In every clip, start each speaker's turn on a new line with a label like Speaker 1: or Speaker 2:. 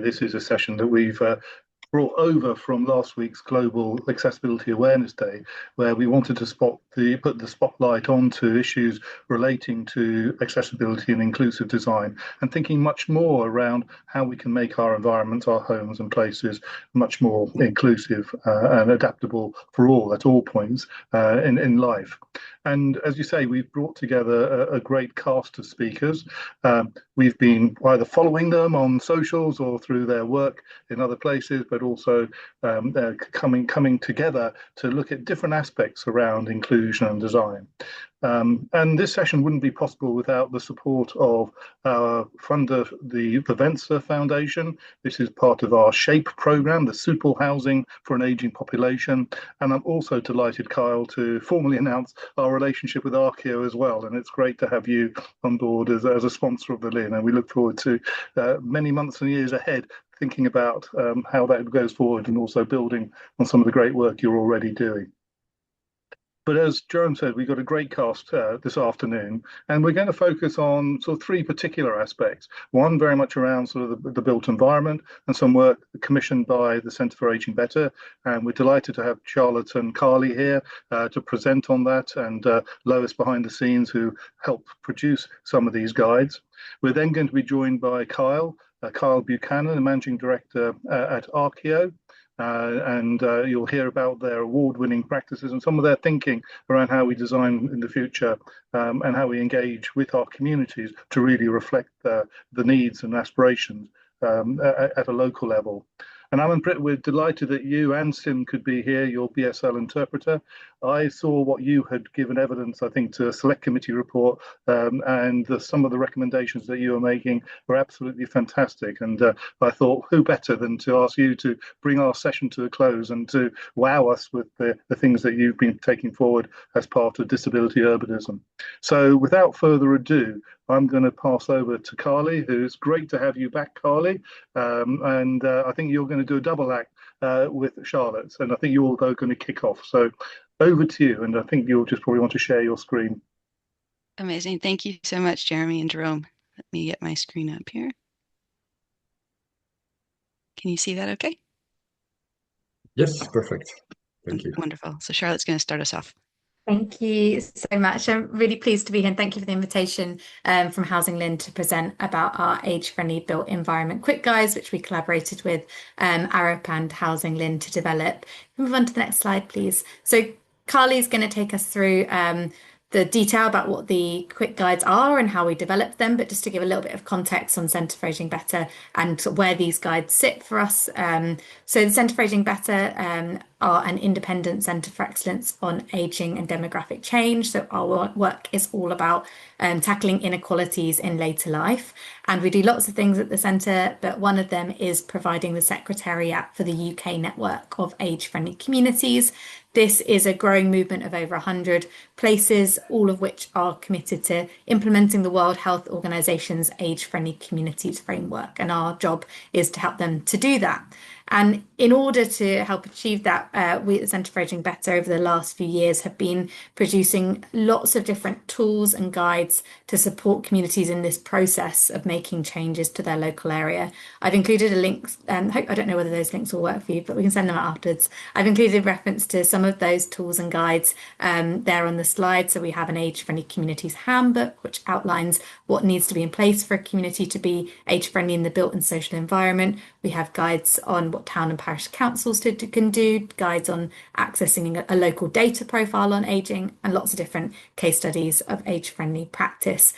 Speaker 1: This is a session that we've brought over from last week's Global Accessibility Awareness Day, where we wanted to put the spotlight onto issues relating to accessibility and inclusive design, and thinking much more around how we can make our environments, our homes and places much more inclusive and adaptable for all at all points in life. And as you say, we've brought together a great cast of speakers. We've been either following them on socials or through their work in other places, but also coming together to look at different aspects around inclusion and design. And this session wouldn't be possible without the support of our funder, the Venture Foundation. This is part of our SHAPE program, the Suitable Housing for an Aging Population. And I'm also delighted, Kyle, to formally announce our relationship with Archeo as well. And it's great to have you on board as a sponsor of the LIN. And we look forward to many months and years ahead thinking about how that goes forward, and also building on some of the great work you're already doing. But as Jerome said, we've got a great cast this afternoon, and we're going to focus on sort of three particular aspects. One very much around sort of the built environment and some work commissioned by the Centre for Aging Better. And we're delighted to have Charlotte and Carly here to present on that, and Lois behind the scenes who helped produce some of these guides. We're then going to be joined by Kyle Buchanan, the Managing Director at Archeo. And you'll hear about their award-winning practices and some of their thinking around how we design in the future, and how we engage with our communities to really reflect the needs and aspirations at a local level. And Amanprit, we're delighted that you and Sim could be here, your BSL interpreter. I saw what you had given evidence, I think, to a select committee report, and some of the recommendations that you were making were absolutely fantastic. And I thought, who better than to ask you to bring our session to a close and to wow us with the things that you've been taking forward as part of disability urbanism. So without further ado, I'm going to pass over to Carly, who's great to have you back, Carly. And I think you're going to do a double act with Charlotte, and I think you're all going to kick off. So over to you, and I think you'll just probably want to share your screen.
Speaker 2: Amazing. Thank you so much, Jeremy and Jerome. Let me get my screen up here. Can you see that okay?
Speaker 3: Yes, perfect. Thank you.
Speaker 2: Wonderful. So Charlotte's going to start us off.
Speaker 4: Thank you so much. I'm really pleased to be here, and thank you for the invitation from HousingLIN to present about our age-friendly built environment quick guides, which we collaborated with ARAP and HousingLIN to develop. Move on to the next slide, please. So Carly's going to take us through the detail about what the quick guides are and how we develop them, but just to give a little bit of context on Centre for Aging Better and where these guides sit for us. So the Centre for Aging Better are an independent centre for excellence on ageing and demographic change. So our work is all about tackling inequalities in later life. And we do lots of things at the centre, but one of them is providing the secretariat for the UK network of age-friendly communities. This is a growing movement of over 100 places, all of which are committed to implementing the World Health Organization's age-friendly communities framework. And our job is to help them to do that. And in order to help achieve that, we at the Centre for Aging Better over the last few years have been producing lots of different tools and guides to support communities in this process of making changes to their local area. I've included a link, I don't know whether those links will work for you, but we can send them out afterwards. I've included reference to some of those tools and guides there on the slide. So we have an age-friendly communities handbook, which outlines what needs to be in place for a community to be age-friendly in the built and social environment. We have guides on what town and parish councils can do, guides on accessing a local data profile on ageing, and lots of different case studies of age-friendly practice.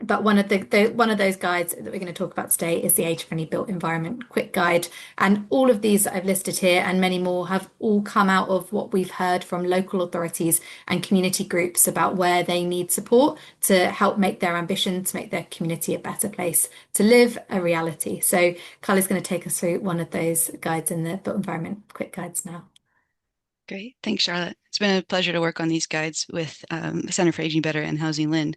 Speaker 4: But one of those guides that we're going to talk about today is the Age-Friendly Built Environment Quick Guide. And all of these that I've listed here and many more have all come out of what we've heard from local authorities and community groups about where they need support to help make their ambition to make their community a better place to live a reality. So Carly's going to take us through one of those guides in the Built Environment Quick Guides now.
Speaker 2: Great. Thanks, Charlotte. It's been a pleasure to work on these guides with the Centre for Aging Better and HousingLIN.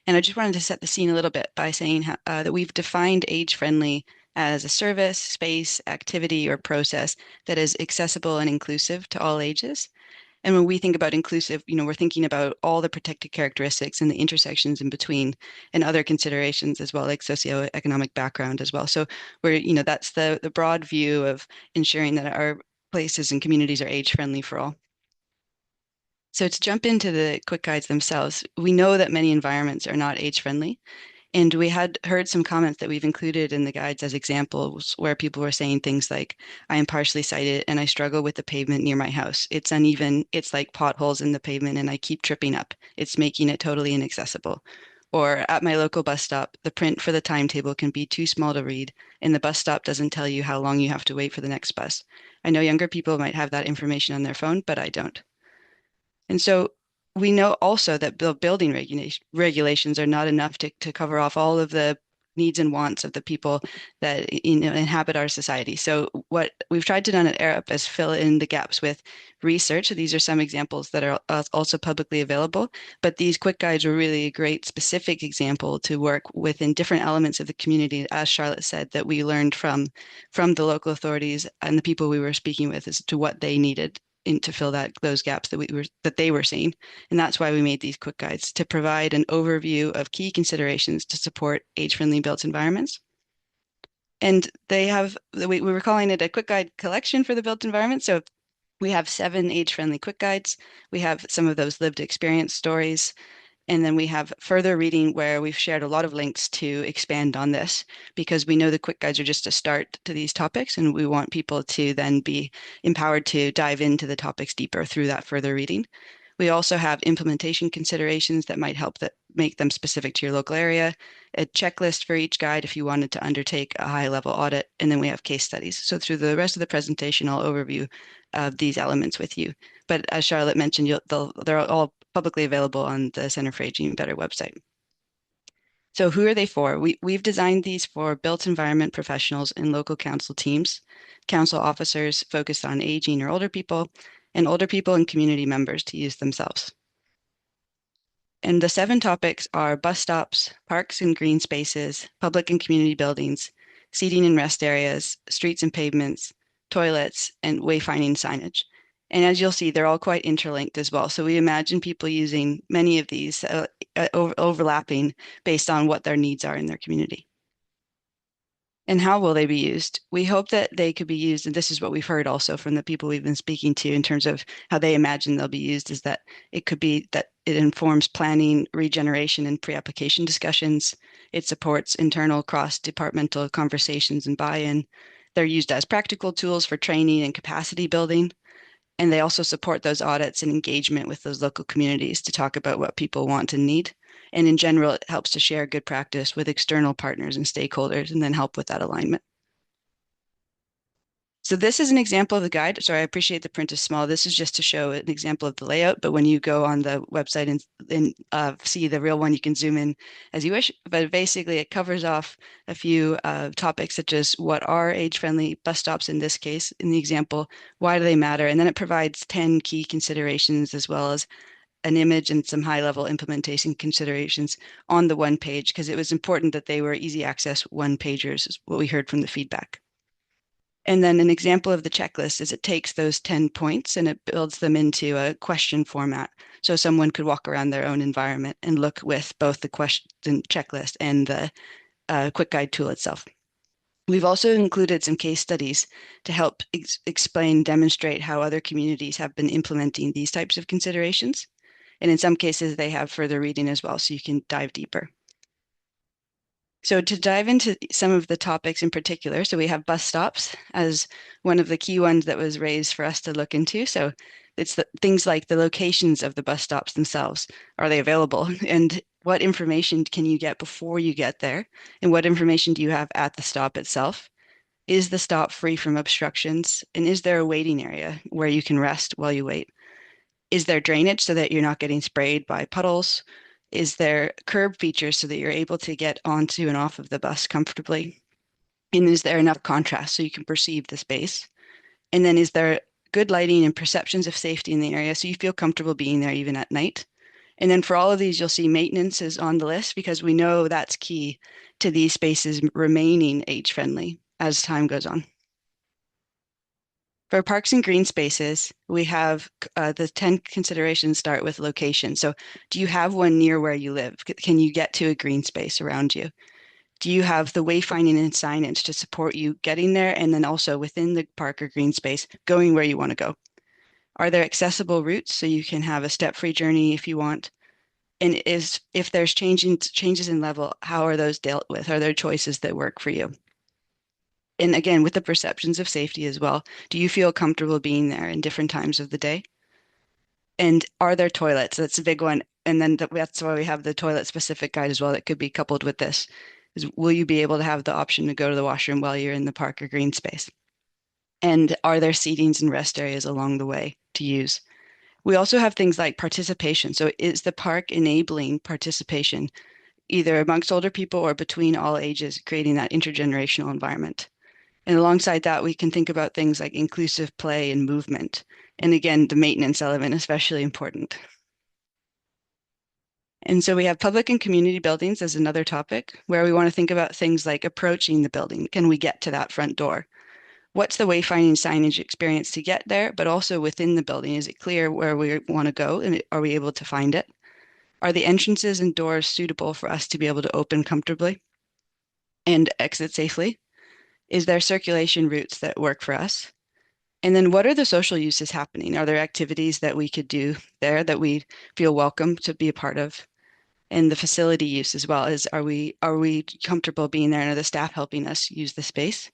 Speaker 2: And I just wanted to set the scene a little bit by saying that we've defined age-friendly as a service, space, activity, or process that is accessible and inclusive to all ages. And when we think about inclusive, we're thinking about all the protected characteristics and the intersections in between and other considerations as well, like socioeconomic background as well. So that's the broad view of ensuring that our places and communities are age friendly for all. So to jump into the quick guides themselves, we know that many environments are not age friendly. And we had heard some comments that we've included in the guides as examples where people were saying things like, I am partially sighted and I struggle with the pavement near my house. It's uneven. It's like potholes in the pavement and I keep tripping up. It's making it totally inaccessible. Or at my local bus stop, the print for the timetable can be too small to read, and the bus stop doesn't tell you how long you have to wait for the next bus. I know younger people might have that information on their phone, but I don't. And so we know also that building regulations are not enough to cover off all of the needs and wants of the people that inhabit our society. So what we've tried to do at ARUP is fill in the gaps with research. So these are some examples that are also publicly available, but these quick guides were really a great specific example to work within different elements of the community, as Charlotte said, that we learned from the local authorities and the people we were speaking with as to what they needed to fill those gaps that they were seeing. And that's why we made these quick guides, to provide an overview of key considerations to support age-friendly built environments. And we were calling it a quick guide collection for the built environment. So we have 7 age-friendly quick guides. We have some of those lived experience stories. And then we have further reading where we've shared a lot of links to expand on this, because we know the quick guides are just a start to these topics, and we want people to then be empowered to dive into the topics deeper through that further reading. We also have implementation considerations that might help make them specific to your local area, a checklist for each guide if you wanted to undertake a high-level audit, and then we have case studies. So through the rest of the presentation, I'll overview these elements with you. But as Charlotte mentioned, they're all publicly available on the Center for Aging Better website. So who are they for? We've designed these for built environment professionals and local council teams, council officers focused on aging or older people, and older people and community members to use themselves. And the 7 topics are bus stops, parks and green spaces, public and community buildings, seating and rest areas, streets and pavements, toilets, and wayfinding signage. And as you'll see, they're all quite interlinked as well. So we imagine people using many of these overlapping based on what their needs are in their community. And how will they be used? We hope that they could be used, and this is what we've heard also from the people we've been speaking to in terms of how they imagine they'll be used, is that it could be that it informs planning, regeneration, and pre-application discussions. It supports internal cross-departmental conversations and buy-in. They're used as practical tools for training and capacity building. And they also support those audits and engagement with those local communities to talk about what people want and need. And in general, it helps to share good practice with external partners and stakeholders and then help with that alignment. So this is an example of the guide. Sorry, I appreciate the print is small. This is just to show an example of the layout, but when you go on the website and see the real one, you can zoom in as you wish. But basically, it covers off a few topics such as what are age-friendly bus stops in this case, in the example, why do they matter? And then it provides 10 key considerations as well as an image and some high-level implementation considerations on the one page, because it was important that they were easy access one-pagers, is what we heard from the feedback. And then an example of the checklist is it takes those 10 points and it builds them into a question format. So someone could walk around their own environment and look with both the question checklist and the quick guide tool itself. We've also included some case studies to help explain, demonstrate how other communities have been implementing these types of considerations. And in some cases, they have further reading as well, so you can dive deeper. So to dive into some of the topics in particular, so we have bus stops as one of the key ones that was raised for us to look into. So it's things like the locations of the bus stops themselves. Are they available? And what information can you get before you get there? And what information do you have at the stop itself? Is the stop free from obstructions? And is there a waiting area where you can rest while you wait? Is there drainage so that you're not getting sprayed by puddles? Is there curb features so that you're able to get onto and off of the bus comfortably? And is there enough contrast so you can perceive the space? And then is there good lighting and perceptions of safety in the area so you feel comfortable being there even at night? And then for all of these, you'll see maintenance is on the list because we know that's key to these spaces remaining age-friendly as time goes on. For parks and green spaces, we have the 10 considerations start with location. So do you have one near where you live? Can you get to a green space around you? Do you have the wayfinding and signage to support you getting there and then also within the park or green space going where you want to go? Are there accessible routes so you can have a step-free journey if you want? And if there's changes in level, how are those dealt with? Are there choices that work for you? And again, with the perceptions of safety as well, do you feel comfortable being there in different times of the day? And are there toilets? That's a big one. And then that's why we have the toilet specific guide as well that could be coupled with this. Is will you be able to have the option to go to the washroom while you're in the park or green space? And are there seatings and rest areas along the way to use? We also have things like participation. So is the park enabling participation either amongst older people or between all ages, creating that intergenerational environment? And alongside that, we can think about things like inclusive play and movement. And again, the maintenance element, especially important. And so we have public and community buildings as another topic where we want to think about things like approaching the building. Can we get to that front door? What's the wayfinding signage experience to get there, but also within the building? Is it clear where we want to go and are we able to find it? Are the entrances and doors suitable for us to be able to open comfortably and exit safely? Is there circulation routes that work for us? And then what are the social uses happening? Are there activities that we could do there that we feel welcome to be a part of? And the facility use as well is are we comfortable being there and are the staff helping us use the space?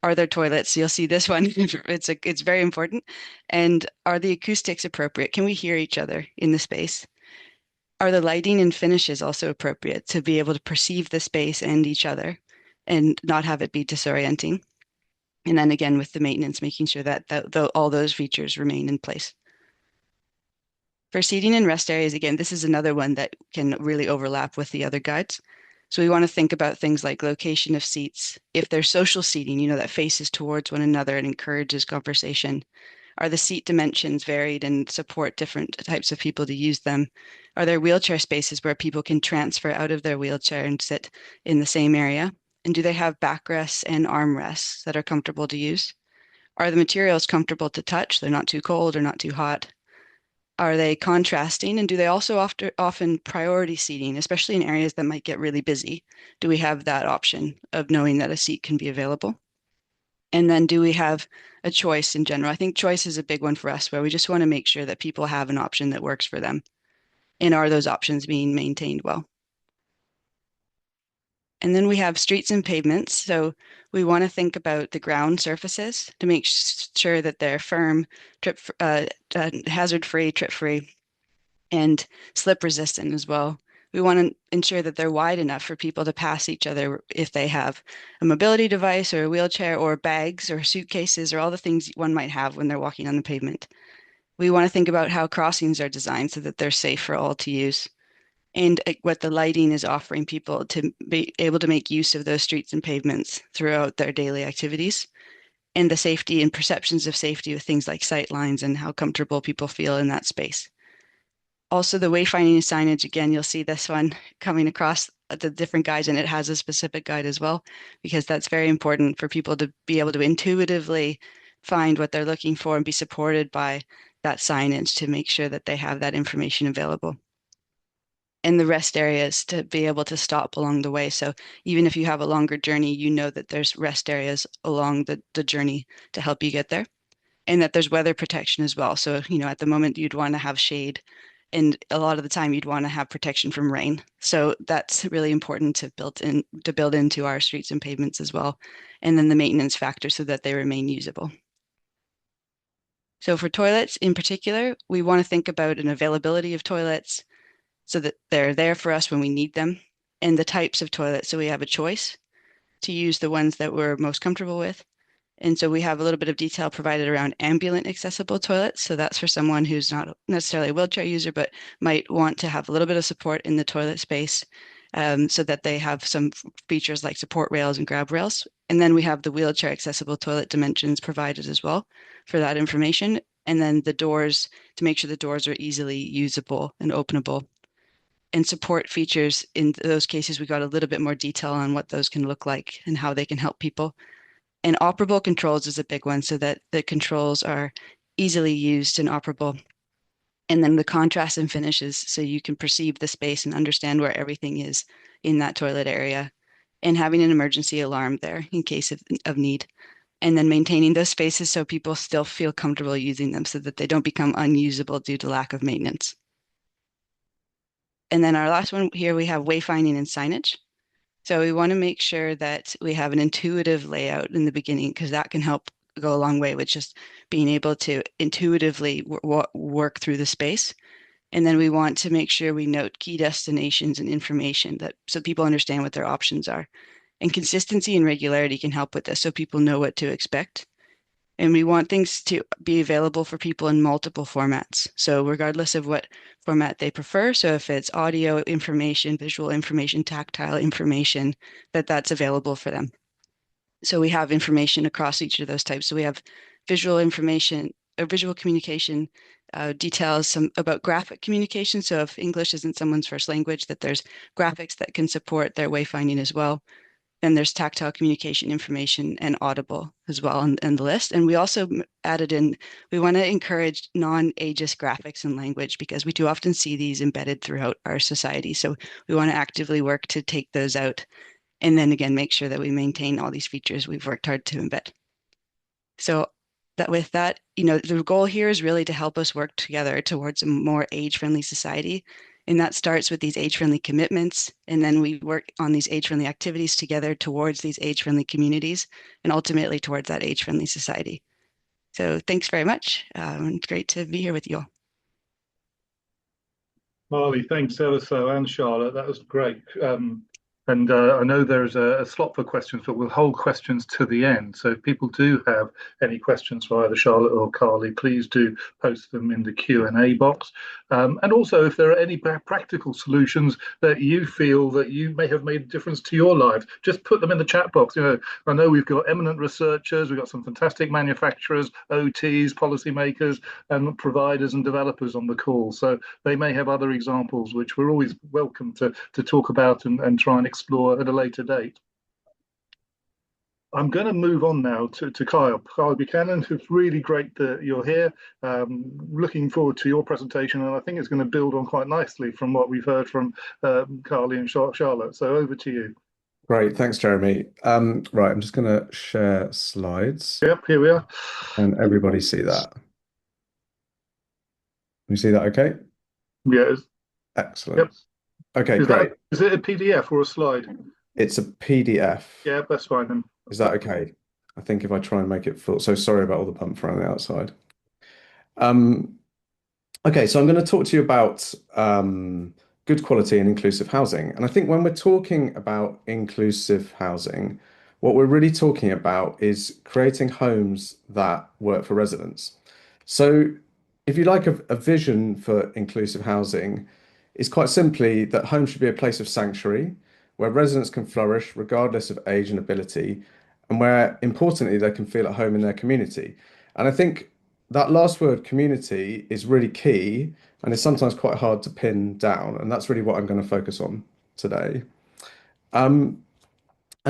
Speaker 2: Are there toilets? You'll see this one. It's very important. And are the acoustics appropriate? Can we hear each other in the space? Are the lighting and finishes also appropriate to be able to perceive the space and each other and not have it be disorienting? And then again, with the maintenance, making sure that all those features remain in place. For seating and rest areas, again, this is another one that can really overlap with the other guides. So we want to think about things like location of seats. If there's social seating, that faces towards one another and encourages conversation. Are the seat dimensions varied and support different types of people to use them? Are there wheelchair spaces where people can transfer out of their wheelchair and sit in the same area? And do they have backrests and armrests that are comfortable to use? Are the materials comfortable to touch? They're not too cold or not too hot. Are they contrasting? And do they also often priority seating, especially in areas that might get really busy? Do we have that option of knowing that a seat can be available? And then do we have a choice in general? I think choice is a big one for us where we just want to make sure that people have an option that works for them. And are those options being maintained well? And then we have streets and pavements. So we want to think about the ground surfaces to make sure that they're firm, hazard-free, trip-free, and slip-resistant as well. We want to ensure that they're wide enough for people to pass each other if they have a mobility device or a wheelchair or bags or suitcases or all the things one might have when they're walking on the pavement. We want to think about how crossings are designed so that they're safe for all to use and what the lighting is offering people to be able to make use of those streets and pavements throughout their daily activities, and the safety and perceptions of safety with things like sight lines and how comfortable people feel in that space. Also, the wayfinding signage, again, you'll see this one coming across the different guides, and it has a specific guide as well, because that's very important for people to be able to intuitively find what they're looking for and be supported by that signage to make sure that they have that information available. And the rest areas to be able to stop along the way. So even if you have a longer journey, you know that there's rest areas along the journey to help you get there, and that there's weather protection as well. So, at the moment you'd want to have shade, and a lot of the time you'd want to have protection from rain. So that's really important to build into our streets and pavements as well. And then the maintenance factor so that they remain usable. So for toilets in particular, we want to think about an availability of toilets, so that they're there for us when we need them, and the types of toilets. So we have a choice to use the ones that we're most comfortable with. And so we have a little bit of detail provided around ambulance accessible toilets. So that's for someone who's not necessarily a wheelchair user, but might want to have a little bit of support in the toilet space, so that they have some features like support rails and grab rails. And then we have the wheelchair accessible toilet dimensions provided as well for that information. And then the doors to make sure the doors are easily usable and openable. And support features, in those cases, we got a little bit more detail on what those can look like and how they can help people. And operable controls is a big one, so that the controls are easily used and operable. And then the contrast and finishes, so you can perceive the space and understand where everything is in that toilet area, and having an emergency alarm there in case of need. And then maintaining those spaces so people still feel comfortable using them so that they don't become unusable due to lack of maintenance. And then our last one here, we have wayfinding and signage. So we want to make sure that we have an intuitive layout in the beginning, because that can help go a long way with just being able to intuitively work through the space. And then we want to make sure we note key destinations and information that so people understand what their options are. And consistency and regularity can help with this so people know what to expect. And we want things to be available for people in multiple formats. So regardless of what format they prefer, so if it's audio information, visual information, tactile information, that's available for them. So we have information across each of those types. So we have visual information, or visual communication, details about graphic communication. So if English isn't someone's first language, that there's graphics that can support their wayfinding as well. Then there's tactile communication information and audible as well in the list. And we also added in, we want to encourage non-ageist graphics and language, because we do often see these embedded throughout our society. So we want to actively work to take those out. And then again, make sure that we maintain all these features we've worked hard to embed. So that with that, the goal here is really to help us work together towards a more age-friendly society. And that starts with these age-friendly commitments. And then we work on these age-friendly activities together towards these age-friendly communities and ultimately towards that age-friendly society. So thanks very much. It's great to be here with you all.
Speaker 1: Marley, thanks ever so, and Charlotte. That was great. And I know there's a slot for questions, but we'll hold questions to the end. So if people do have any questions for either Charlotte or Carly, please do post them in the Q&A box. And also, if there are any practical solutions that you feel that you may have made a difference to your life, just put them in the chat box. I know we've got eminent researchers, we've got some fantastic manufacturers, OTs, policymakers, and providers and developers on the call. So they may have other examples, which we're always welcome to talk about and try and explore at a later date. I'm going to move on now to Kyle Buchanan. It's really great that you're here. Looking forward to your presentation, and I think it's going to build on quite nicely from what we've heard from Carly and Charlotte. So over to you.
Speaker 3: Great, thanks, Jeremy. Right, I'm just going to share slides.
Speaker 1: Yep, here we are.
Speaker 3: And everybody see that? You see that okay?
Speaker 1: Yes.
Speaker 3: Excellent.
Speaker 1: Yep.
Speaker 3: Okay, great.
Speaker 1: Is it a PDF or a slide?
Speaker 3: It's a PDF.
Speaker 1: Yeah, that's fine then.
Speaker 3: Is that okay? I think if I try and make it full. So sorry about all the bump around the outside. Okay, so I'm going to talk to you about good quality and inclusive housing. And I think when we're talking about inclusive housing, what we're really talking about is creating homes that work for residents. So if you like a vision for inclusive housing, it's quite simply that home should be a place of sanctuary where residents can flourish regardless of age and ability, and where, importantly, they can feel at home in their community. And I think that last word, community, is really key and is sometimes quite hard to pin down. And that's really what I'm going to focus on today. And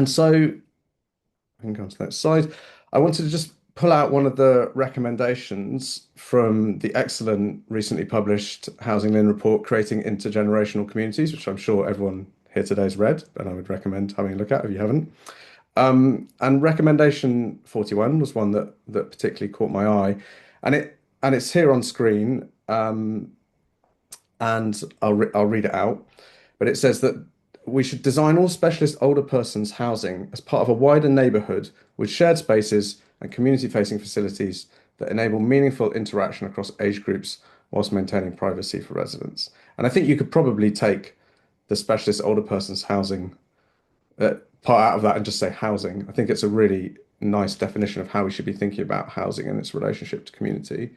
Speaker 3: so I can go on to the next slide. I wanted to just pull out one of the recommendations from the excellent recently published HousingLIN report, Creating Intergenerational Communities, which I'm sure everyone here today has read, and I would recommend having a look at if you haven't. And recommendation 41 was one that particularly caught my eye, and it's here on screen, and I'll read it out. But it says that we should design all specialist older persons housing as part of a wider neighbourhood with shared spaces and community-facing facilities that enable meaningful interaction across age groups whilst maintaining privacy for residents. And I think you could probably take the specialist older persons housing part out of that and just say housing. I think it's a really nice definition of how we should be thinking about housing and its relationship to community.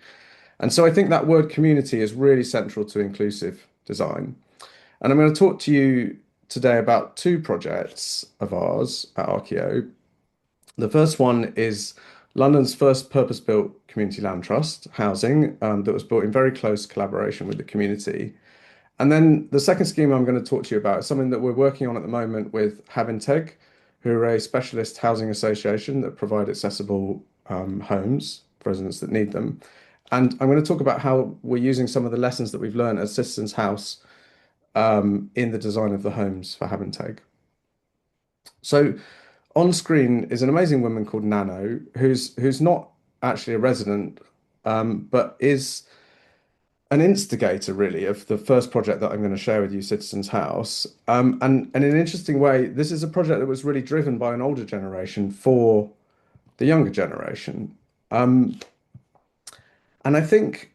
Speaker 3: And so I think that word community is really central to inclusive design. And I'm going to talk to you today about two projects of ours at Archeo. The first one is London's first purpose-built community land trust housing that was built in very close collaboration with the community. And then the second scheme I'm going to talk to you about is something that we're working on at the moment with HAPPI, who are a specialist housing association that provide accessible homes for residents that need them. And I'm going to talk about how we're using some of the lessons that we've learned at Citizens House in the design of the homes for HAPPI. So on screen is an amazing woman called Nano, who's not actually a resident, but is an instigator really of the first project that I'm going to share with you, Citizens House. And in an interesting way, this is a project that was really driven by an older generation for the younger generation. And I think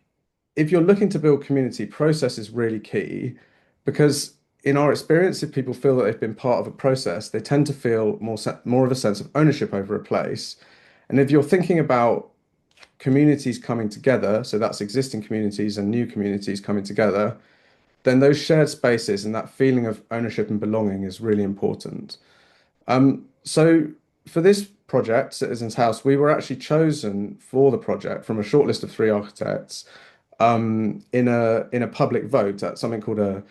Speaker 3: if you're looking to build community, process is really key because in our experience, if people feel that they've been part of a process, they tend to feel more of a sense of ownership over a place. And if you're thinking about communities coming together, so that's existing communities and new communities coming together, then those shared spaces and that feeling of ownership and belonging is really important. So for this project, Citizens House, we were actually chosen for the project from a shortlist of 3 architects in a public vote at something called a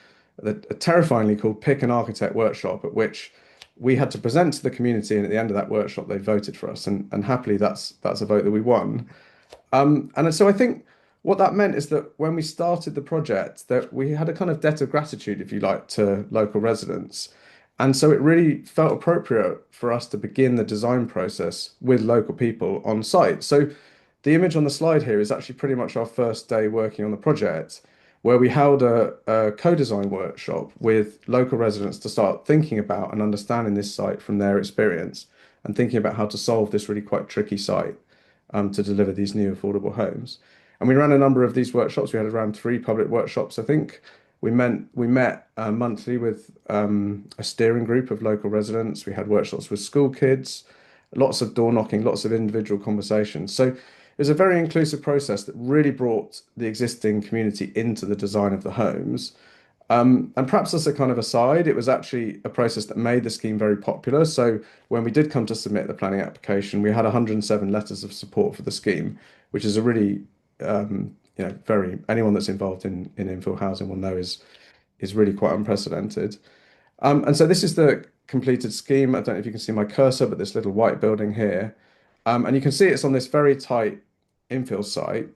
Speaker 3: terrifyingly called Pick an Architect workshop, at which we had to present to the community, and at the end of that workshop, they voted for us, and happily that's a vote that we won. And so I think what that meant is that when we started the project, that we had a kind of debt of gratitude, if you like, to local residents. And so it really felt appropriate for us to begin the design process with local people on site. So the image on the slide here is actually pretty much our first day working on the project, where we held a co-design workshop with local residents to start thinking about and understanding this site from their experience and thinking about how to solve this really quite tricky site to deliver these new affordable homes. And we ran a number of these workshops. We had around 3 public workshops, I think. We met monthly with a steering group of local residents. We had workshops with school kids, lots of door knocking, lots of individual conversations. So it was a very inclusive process that really brought the existing community into the design of the homes. And perhaps as a kind of aside, it was actually a process that made the scheme very popular. So when we did come to submit the planning application, we had 107 letters of support for the scheme, which is a really, anyone that's involved in infill housing will know is really quite unprecedented. And so this is the completed scheme. I don't know if you can see my cursor, but this little white building here. And you can see it's on this very tight infill site.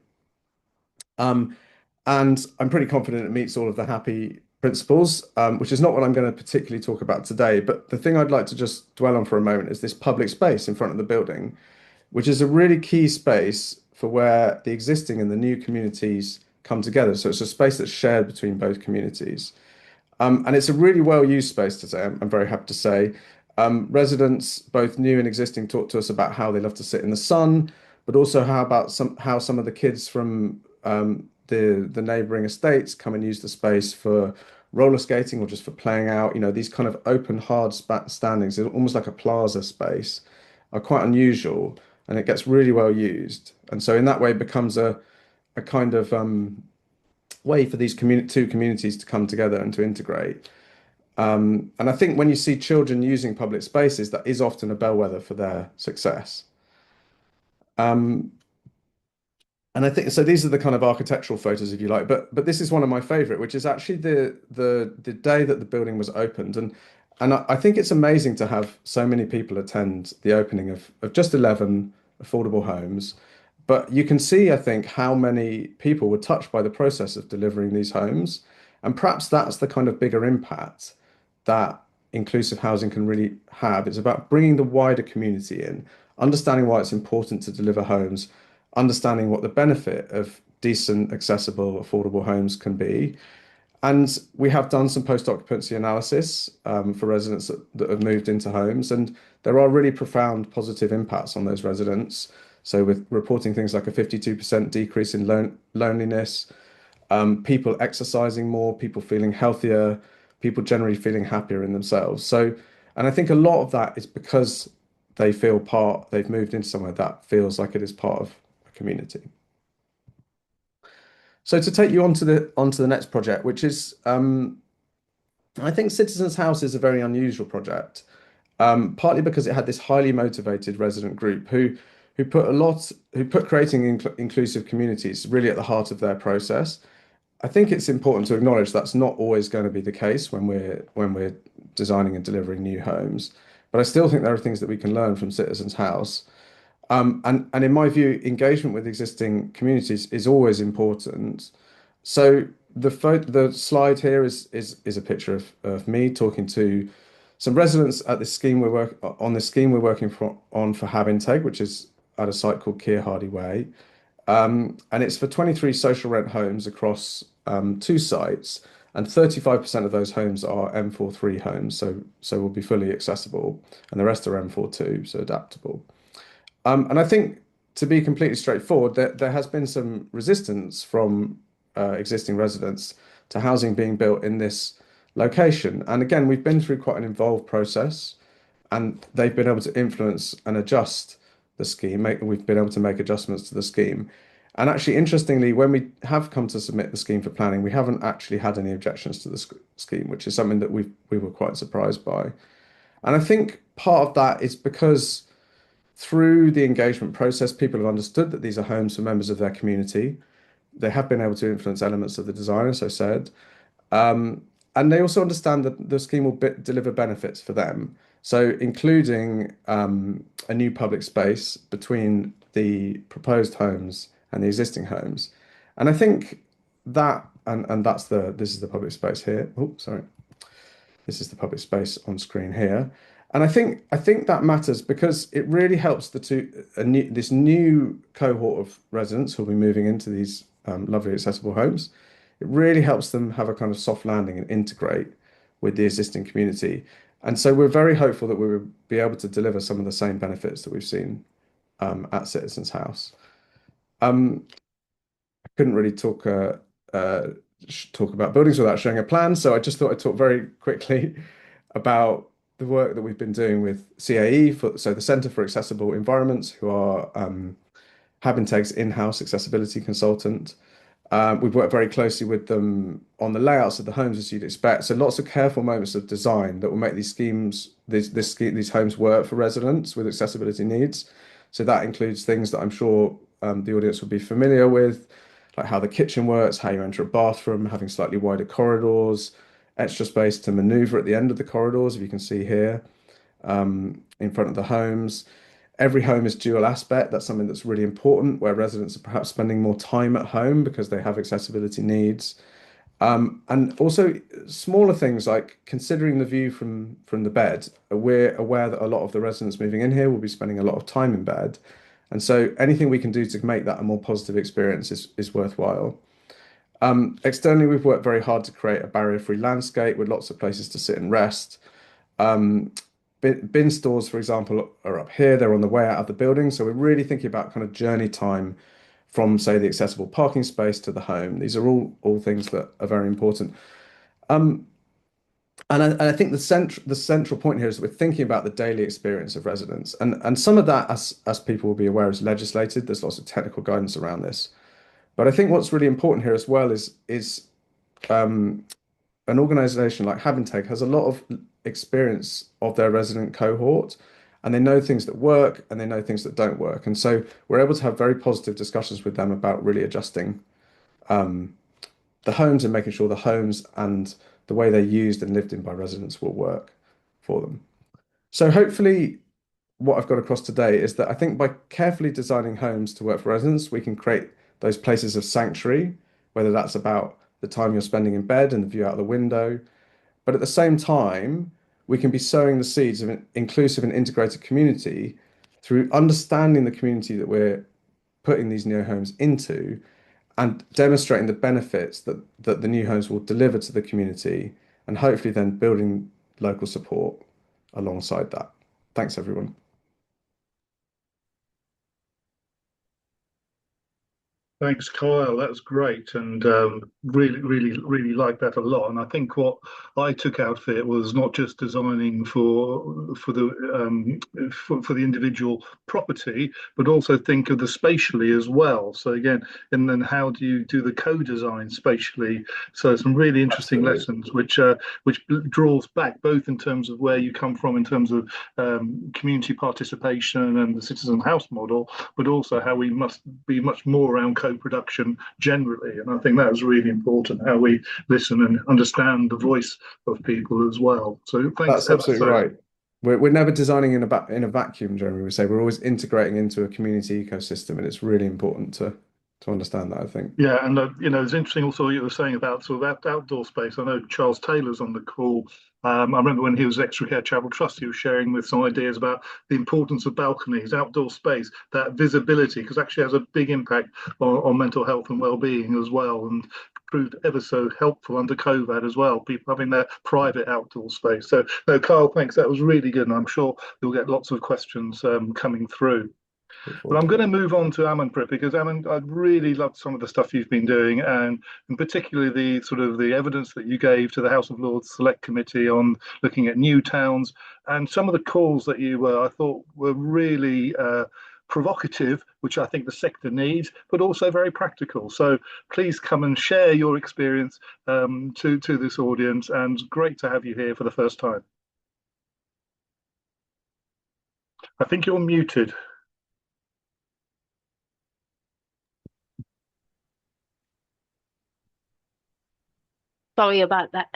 Speaker 3: And I'm pretty confident it meets all of the HAPPI principles, which is not what I'm going to particularly talk about today. But the thing I'd like to just dwell on for a moment is this public space in front of the building, which is a really key space for where the existing and the new communities come together. So it's a space that's shared between both communities. And it's a really well-used space today, I'm very happy to say. Residents, both new and existing, talk to us about how they love to sit in the sun, but also how some of the kids from the neighbouring estates come and use the space for roller skating or just for playing out. These kind of open, hard standings, almost like a plaza space, are quite unusual, and it gets really well used. And so in that way, it becomes a kind of way for these two communities to come together and to integrate. And I think when you see children using public spaces, that is often a bellwether for their success. And I think so. These are the kind of architectural photos, if you like. But this is one of my favorite, which is actually the day that the building was opened. And I think it's amazing to have so many people attend the opening of just 11 affordable homes. But you can see, I think, how many people were touched by the process of delivering these homes. And perhaps that's the kind of bigger impact that inclusive housing can really have. It's about bringing the wider community in, understanding why it's important to deliver homes, understanding what the benefit of decent, accessible, affordable homes can be. And we have done some post-occupancy analysis for residents that have moved into homes, and there are really profound positive impacts on those residents. So with reporting things like a 52% decrease in loneliness, people exercising more, people feeling healthier, people generally feeling happier in themselves. So, and I think a lot of that is because they've moved into somewhere that feels like it is part of a community. So to take you onto the next project, which is, I think Citizens House is a very unusual project, partly because it had this highly motivated resident group who put creating inclusive communities really at the heart of their process. I think it's important to acknowledge that's not always going to be the case when we're designing and delivering new homes. but I still think there are things that we can learn from Citizens House. And in my view, engagement with existing communities is always important. So the slide here is a picture of me talking to some residents at this scheme on this scheme we're working on for Hab Intake, which is at a site called Keir Hardy Way. And it's for 23 social rent homes across 2 sites, and 35% of those homes are M43 homes, so will be fully accessible, and the rest are M42, so adaptable. And I think, to be completely straightforward, there has been some resistance from existing residents to housing being built in this location. And again, we've been through quite an involved process, and they've been able to influence and adjust the scheme. We've been able to make adjustments to the scheme. And actually, interestingly, when we have come to submit the scheme for planning, we haven't actually had any objections to the scheme, which is something that we were quite surprised by. And I think part of that is because through the engagement process, people have understood that these are homes for members of their community. They have been able to influence elements of the design, as I said. And they also understand that the scheme will deliver benefits for them. So including a new public space between the proposed homes and the existing homes. And I think that, and this is the public space here. Oh, sorry. This is the public space on screen here. And I think that matters because it really helps this new cohort of residents who'll be moving into these lovely accessible homes. It really helps them have a kind of soft landing and integrate with the existing community. And so we're very hopeful that we will be able to deliver some of the same benefits that we've seen at Citizens House. I couldn't really talk about buildings without showing a plan, so I just thought I'd talk very quickly about the work that we've been doing with CAE, so the Centre for Accessible Environments, who are Hab Intake's in-house accessibility consultant. We've worked very closely with them on the layouts of the homes, as you'd expect. So lots of careful moments of design that will make these homes work for residents with accessibility needs. So that includes things that I'm sure the audience will be familiar with, like how the kitchen works, how you enter a bathroom, having slightly wider corridors, extra space to maneuver at the end of the corridors, if you can see here, in front of the homes. Every home is dual aspect. That's something that's really important, where residents are perhaps spending more time at home because they have accessibility needs. And also smaller things like considering the view from the bed. We're aware that a lot of the residents moving in here will be spending a lot of time in bed. And so anything we can do to make that a more positive experience is worthwhile. Externally, we've worked very hard to create a barrier-free landscape with lots of places to sit and rest. Bin stores, for example, are up here. They're on the way out of the building. So we're really thinking about kind of journey time from, say, the accessible parking space to the home. These are all things that are very important. And I think the central point here is that we're thinking about the daily experience of residents. And some of that, as people will be aware, is legislated. There's lots of technical guidance around this. But I think what's really important here as well is an organization like Hab Intake has a lot of experience of their resident cohort, and they know things that work and they know things that don't work. And so we're able to have very positive discussions with them about really adjusting the homes and making sure the homes and the way they're used and lived in by residents will work for them. So hopefully what I've got across today is that I think by carefully designing homes to work for residents, we can create those places of sanctuary, whether that's about the time you're spending in bed and the view out the window. But at the same time, we can be sowing the seeds of an inclusive and integrated community through understanding the community that we're putting these new homes into and demonstrating the benefits that the new homes will deliver to the community, and hopefully then building local support alongside that. Thanks, everyone.
Speaker 1: Thanks, Kyle. That's great, and really like that a lot. And I think what I took out of it was not just designing for the individual property, but also think of the spatially as well. So again, and then how do you do the co-design spatially? So some really interesting lessons, which draws back both in terms of where you come from in terms of community participation and the citizen house model, but also how we must be much more around co-production generally. And I think that was really important, how we listen and understand the voice of people as well. So thanks.
Speaker 3: That's absolutely right. we're never designing in a vacuum, Jeremy. We say we're always integrating into a community ecosystem, and it's really important to understand that, I think.
Speaker 1: Yeah, and it's interesting also what you were saying about sort of outdoor space. I know Charles Taylor's on the call. I remember when he was Extra Care Travel Trust, he was sharing with some ideas about the importance of balconies, outdoor space, that visibility, because actually has a big impact on mental health and well-being as well, and proved ever so helpful under COVID as well. People having their private outdoor space. So, no, Kyle, thanks. That was really good, and I'm sure you'll get lots of questions coming through. But I'm going to move on to Amanprit because Aman, I really loved some of the stuff you've been doing, and particularly the sort of the evidence that you gave to the House of Lords Select Committee on looking at new towns, and some of the calls that I thought were really provocative, which I think the sector needs, but also very practical. So please come and share your experience to this audience, and great to have you here for the first time. I think you're muted.
Speaker 5: Sorry about that.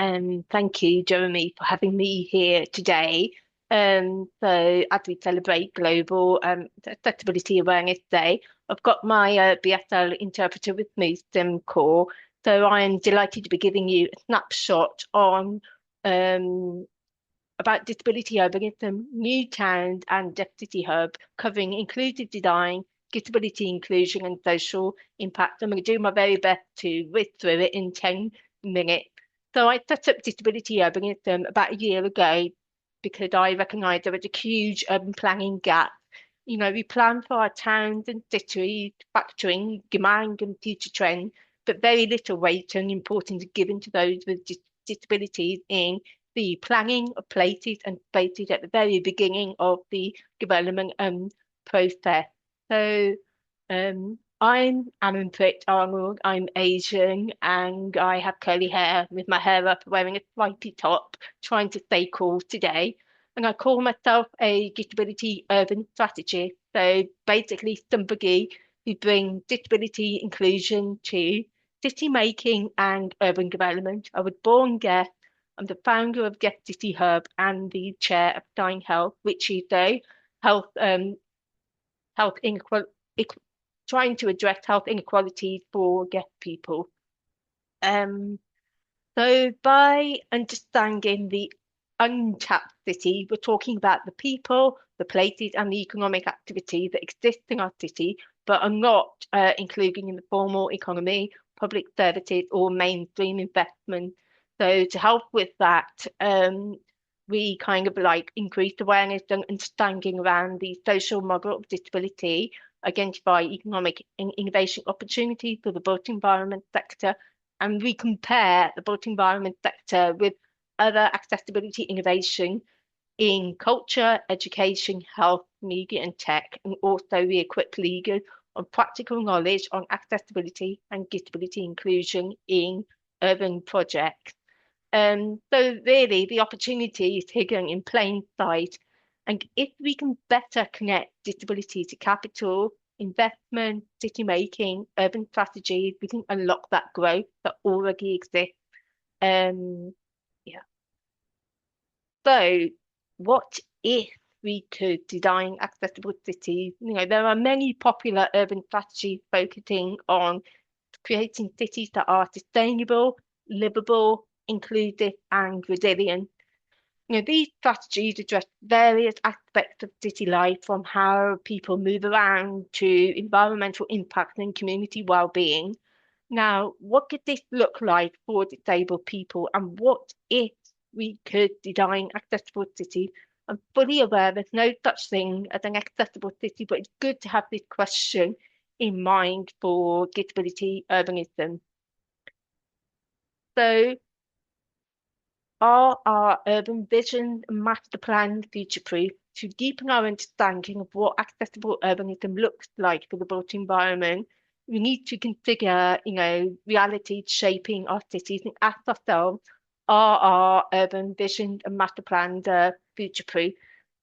Speaker 5: Thank you, Jeremy, for having me here today. So as we celebrate Global Accessibility Awareness Day, I've got my BSL interpreter with me, SimCore. So I am delighted to be giving you a snapshot on about disability urbanism, new towns and Depth City Hub, covering inclusive design, disability inclusion and social impact. I'm going to do my very best to whiz through it in 10 minutes. So I set up disability urbanism about a year ago because I recognised there was a huge urban planning gap. We plan for our towns and cities, factoring demand and future trends, but very little weight and importance is given to those with disabilities in the planning of places and spaces at the very beginning of the development process. So I'm Amanprit, Arnold. I'm Asian and I have curly hair with my hair up, wearing a stripy top, trying to stay cool today. And I call myself a disability urban strategist. So basically somebody who brings disability inclusion to city making and urban development. I was born deaf. I'm the founder of Depth City Hub and the chair of Stein Health, which is a health inequality, trying to address health inequalities for deaf people. So by understanding the untapped city, we're talking about the people, the places and the economic activities that exist in our city, but are not including in the formal economy, public services or mainstream investment. So to help with that, we kind of increased awareness and understanding around the social model of disability, identify economic and innovation opportunities for the built environment sector, and we compare the built environment sector with other accessibility innovation in culture, education, health, media and tech, and also we equip leaders on practical knowledge on accessibility and disability inclusion in urban projects. So really the opportunity is hidden in plain sight. And if we can better connect disability to capital, investment, city making, urban strategies, we can unlock that growth that already exists. Yeah. So what if we could design accessible cities? There are many popular urban strategies focusing on creating cities that are sustainable, livable, inclusive and resilient. These strategies address various aspects of city life, from how people move around to environmental impact and community well-being. Now, what could this look like for disabled people, and what if we could design accessible cities? I'm fully aware there's no such thing as an accessible city, but it's good to have this question in mind for disability urbanism. So, are our urban vision and master plan future-proof? To deepen our understanding of what accessible urbanism looks like for the built environment, we need to consider, reality shaping our cities and ask ourselves, are our urban vision and master plans future-proof?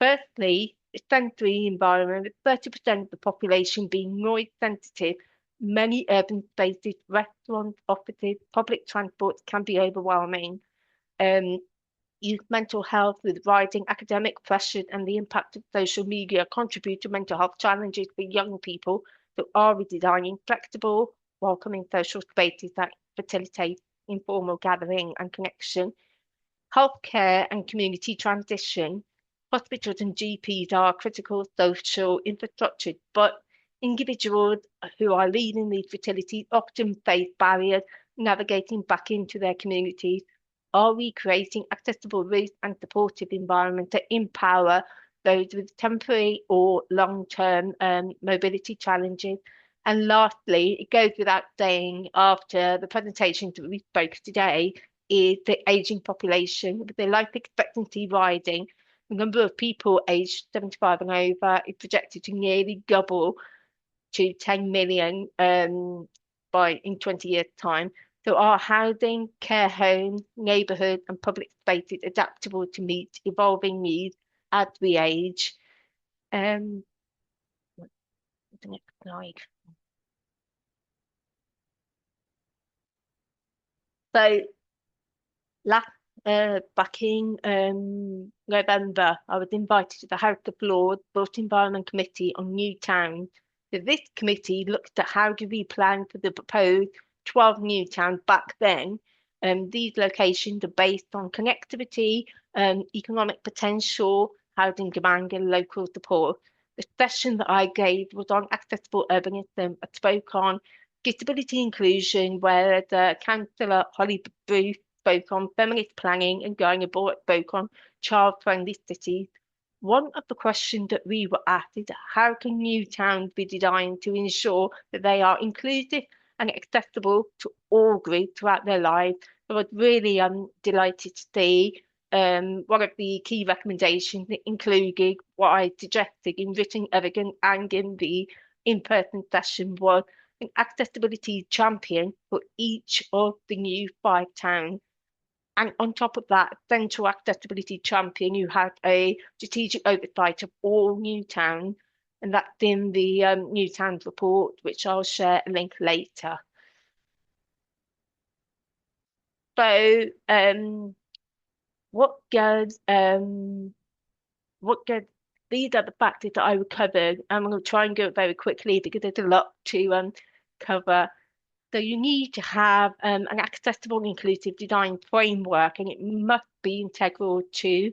Speaker 5: Firstly, the sensory environment, with 30% of the population being noise sensitive, many urban spaces, restaurants, offices, public transport can be overwhelming. youth mental health with rising academic pressure and the impact of social media contribute to mental health challenges for young people. So are we designing flexible, welcoming social spaces that facilitate informal gathering and connection? Healthcare and community transition. Hospitals and GPs are critical social infrastructure, but individuals who are leading these facilities often face barriers navigating back into their communities. Are we creating accessible routes and supportive environments to empower those with temporary or long-term mobility challenges? And lastly, it goes without saying, after the presentations that we spoke today, is the aging population. With the life expectancy rising, the number of people aged 75 and over is projected to nearly double to 10 million in 20 years' time. So are housing, care homes, neighbourhoods and public spaces adaptable to meet evolving needs as we age? The next slide. So back in November, I was invited to the House of Lords Built Environment Committee on New Towns. So this committee looked at how do we plan for the proposed 12 new towns back then. These locations are based on connectivity, economic potential, housing demand and local support. The session that I gave was on accessible urbanism. I spoke on disability inclusion, where the Councillor Holly Booth spoke on feminist planning and going abroad spoke on child-friendly cities. One of the questions that we were asked is how can new towns be designed to ensure that they are inclusive and accessible to all groups throughout their lives? So I was really delighted to see one of the key recommendations that included what I suggested in written evidence and in the in-person session was an accessibility champion for each of the new 5 towns. And on top of that, central accessibility champion who had a strategic oversight of all new towns, and that's in the new towns report, which I'll share a link later. So these are the factors that I would cover. I'm going to try and go very quickly because there's a lot to cover. So you need to have an accessible and inclusive design framework, and it must be integral to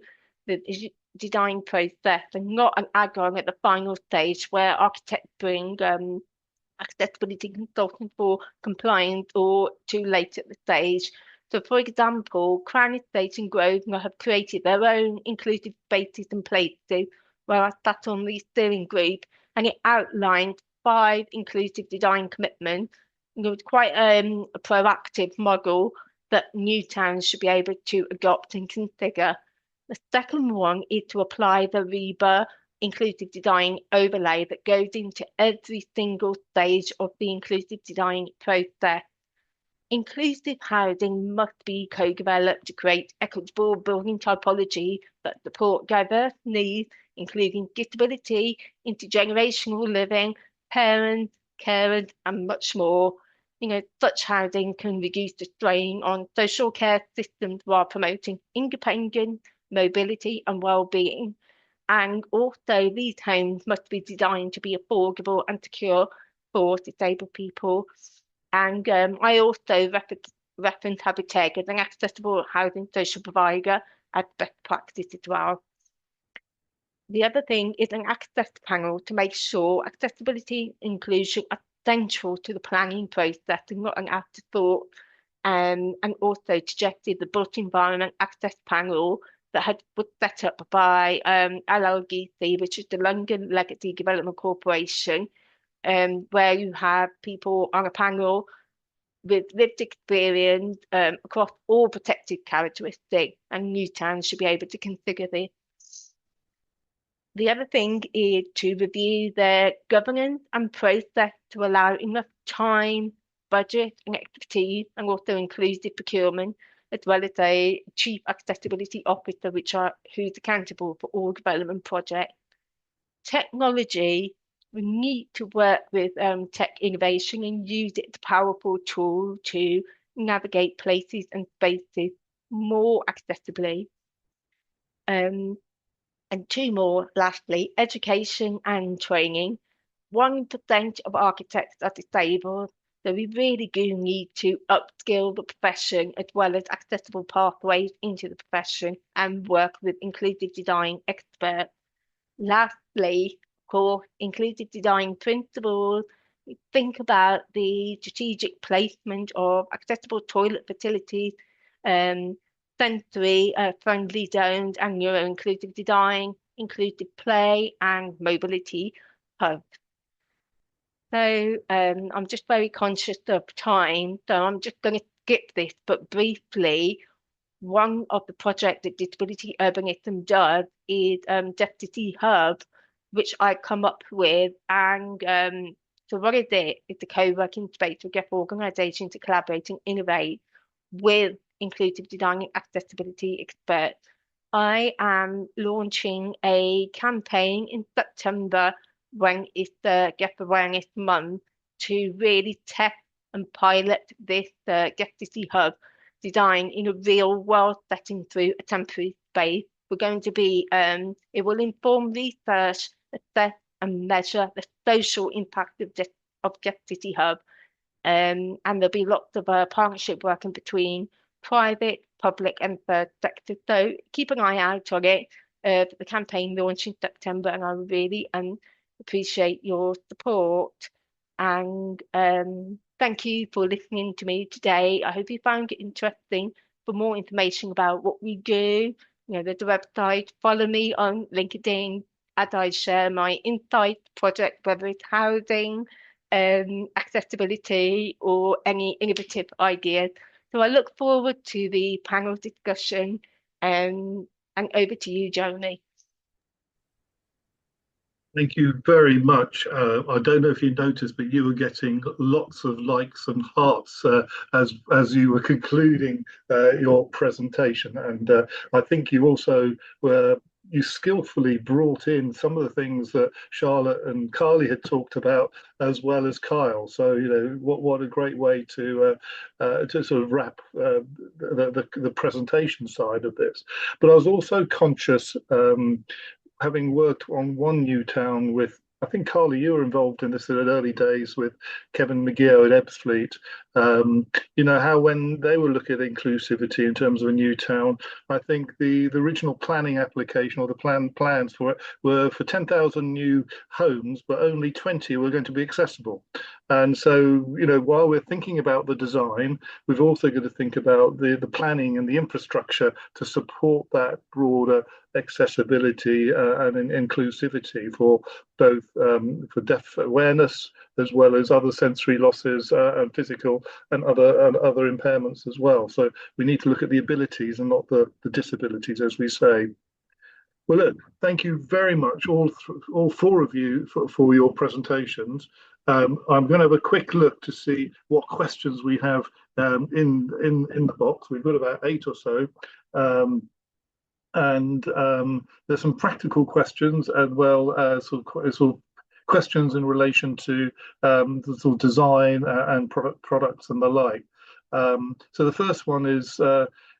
Speaker 5: the design process and not an add-on at the final stage where architects bring accessibility consultants for compliance or too late at the stage. So for example, Crown Estate and Grosvenor have created their own inclusive spaces and places, where I sat on the steering group and it outlined 5 inclusive design commitments. It was quite a proactive model that new towns should be able to adopt and consider. The second one is to apply the REBA inclusive design overlay that goes into every single stage of the inclusive design process. Inclusive housing must be co-developed to create equitable building typology that support diverse needs, including disability, intergenerational living, parents, carers, and much more. Such housing can reduce the strain on social care systems while promoting independence, mobility, and well-being. And also, these homes must be designed to be affordable and secure for disabled people. And I also reference Habitat as an accessible housing social provider as best practice as well. The other thing is an access panel to make sure accessibility and inclusion are central to the planning process and not an afterthought. And also suggested the built environment access panel that was set up by LLGC, which is the London Legacy Development Corporation, where you have people on a panel with lived experience across all protected characteristics, and new towns should be able to consider this. The other thing is to review their governance and process to allow enough time, budget and expertise, and also inclusive procurement, as well as a chief accessibility officer, who's accountable for all development projects. Technology, we need to work with tech innovation and use it as a powerful tool to navigate places and spaces more accessibly. And two more, lastly, education and training. 1% of architects are disabled, so we really do need to upskill the profession as well as accessible pathways into the profession and work with inclusive design experts. Lastly, of course, inclusive design principles. Think about the strategic placement of accessible toilet facilities, um, sensory friendly zones, and neuro-inclusive design, inclusive play, and mobility hubs. So I'm just very conscious of time, so I'm just going to skip this, but briefly, one of the projects that Disability Urbanism does is Deputy Hub, which I come up with. And so what is it? It's a co-working space for deaf organisations to collaborate and innovate with inclusive design and accessibility experts. I am launching a campaign in September when it's the Deaf Awareness Month to really test and pilot this Deputy Hub design in a real world setting through a temporary space. We're going to be, it will inform research, assess and measure the social impact of Deputy Hub. And there'll be lots of partnership working between private, public and third sector. So keep an eye out on it. The campaign launch in September, and I really appreciate your support. And thank you for listening to me today. I hope you found it interesting. For more information about what we do, there's a website. Follow me on LinkedIn as I share my insights project, whether it's housing, accessibility, or any innovative ideas. So I look forward to the panel discussion, and over to you, Jeremy.
Speaker 1: Thank you very much. I don't know if you noticed, but you were getting lots of likes and hearts as you were concluding your presentation, and I think you also you skillfully brought in some of the things that Charlotte and Carly had talked about, as well as Kyle. So what a great way to sort of wrap the presentation side of this. But I was also conscious. Having worked on one new town with, I think, Carly, you were involved in this in the early days with Kevin McGeough at Ebbsfleet. How when they were looking at inclusivity in terms of a new town, I think the original planning application or the plans for it were for 10,000 new homes, but only 20 were going to be accessible. And so, while we're thinking about the design, we've also got to think about the planning and the infrastructure to support that broader accessibility and inclusivity for both for deaf awareness as well as other sensory losses and physical and other impairments as well. So we need to look at the abilities and not the disabilities, as we say. Well, look, thank you very much, all four of you, for your presentations. I'm going to have a quick look to see what questions we have in the box. We've got about 8 or so. And there's some practical questions as well as sort of questions in relation to the sort of design and products and the like. So the first one is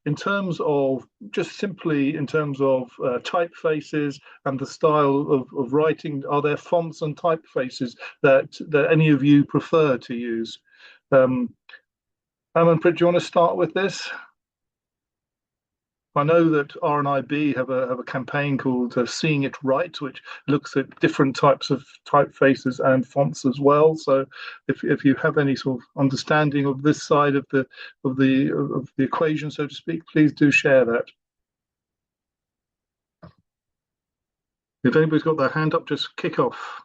Speaker 1: in terms of typefaces and the style of writing. Are there fonts and typefaces that any of you prefer to use? Amanprit, do you want to start with this? I know that RNIB have a campaign called Seeing It Right, which looks at different types of typefaces and fonts as well. So, if you have any sort of understanding of this side of the equation, so to speak, please do share that. If anybody's got their hand up, just kick off.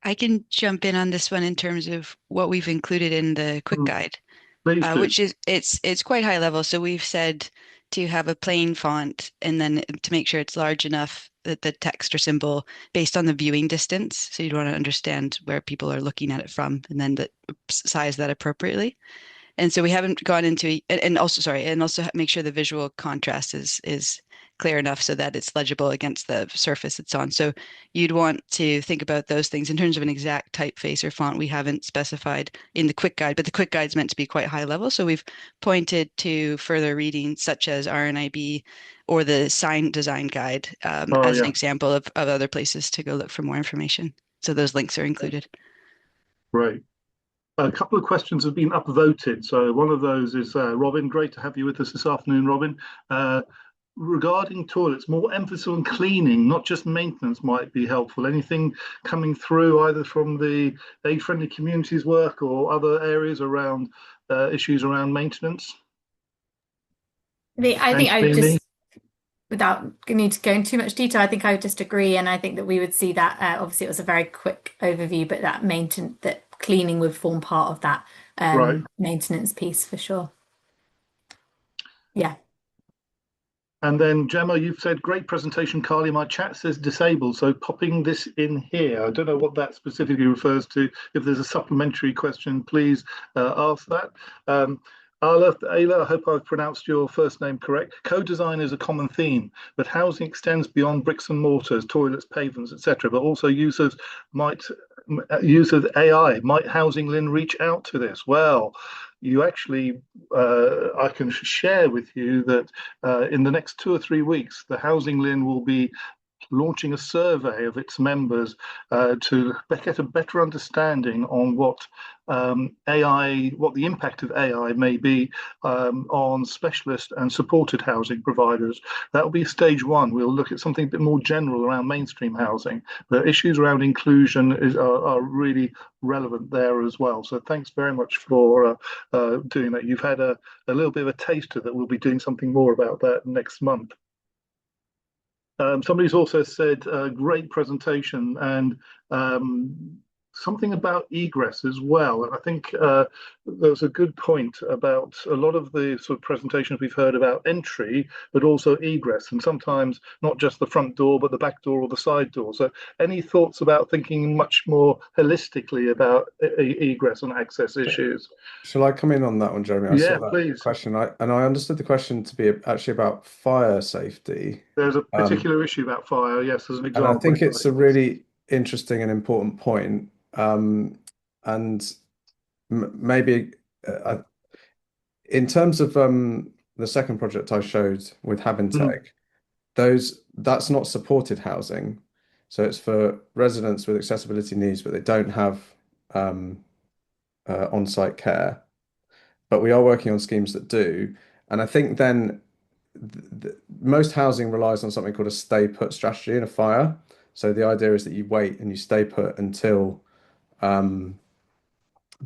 Speaker 2: I can jump in on this one in terms of what we've included in the quick guide. Which is it's quite high level. So we've said to have a plain font and then to make sure it's large enough that the text or symbol based on the viewing distance. So you'd want to understand where people are looking at it from and then size that appropriately. And so we haven't gone into and also make sure the visual contrast is clear enough so that it's legible against the surface it's on. So you'd want to think about those things in terms of an exact typeface or font. We haven't specified in the quick guide, but the quick guide's meant to be quite high level. So we've pointed to further readings such as RNIB or the sign design guide as an example of other places to go look for more information. So those links are included.
Speaker 1: Right. A couple of questions have been upvoted. So one of those is Robin. Great to have you with us this afternoon, Robin. Regarding toilets, more emphasis on cleaning, not just maintenance, might be helpful. Anything coming through either from the age-friendly communities work or other areas around issues around maintenance?
Speaker 4: I think I would just, without need to go into too much detail, I think I would just agree, and I think that we would see that. Obviously, it was a very quick overview, but that maintenance, that cleaning would form part of that maintenance piece for sure. Yeah.
Speaker 1: And then Gemma, you've said great presentation, Carly. My chat says disabled, so popping this in here. I don't know what that specifically refers to. If there's a supplementary question, please ask that. Ayla, I hope I've pronounced your first name correct. Co-design is a common theme, but housing extends beyond bricks and mortars, toilets, pavements, etc. But also users AI. Might HousingLIN reach out to this? Well, you actually, I can share with you that in the next 2 or 3 weeks, the HousingLIN will be launching a survey of its members to get a better understanding on what the impact of AI may be on specialist and supported housing providers. That will be stage one. We'll look at something a bit more general around mainstream housing, but issues around inclusion are really relevant there as well. So thanks very much for doing that. You've had a little bit of a taster that we'll be doing something more about that next month. Somebody's also said great presentation and something about egress as well. And I think there's a good point about a lot of the sort of presentations we've heard about entry, but also egress, and sometimes not just the front door, but the back door or the side door. So any thoughts about thinking much more holistically about egress and access issues?
Speaker 3: Shall I come in on that one, Jeremy? I saw that
Speaker 1: please.
Speaker 3: question. I understood the question to be actually about fire safety.
Speaker 1: There's a particular issue about fire, yes, as an example.
Speaker 3: And I think it's a really interesting and important point. And maybe in terms of the second project I showed with Habintech, that's not supported housing. So it's for residents with accessibility needs, but they don't have on-site care. But we are working on schemes that do. And I think then most housing relies on something called a stay put strategy in a fire. So the idea is that you wait and you stay put until the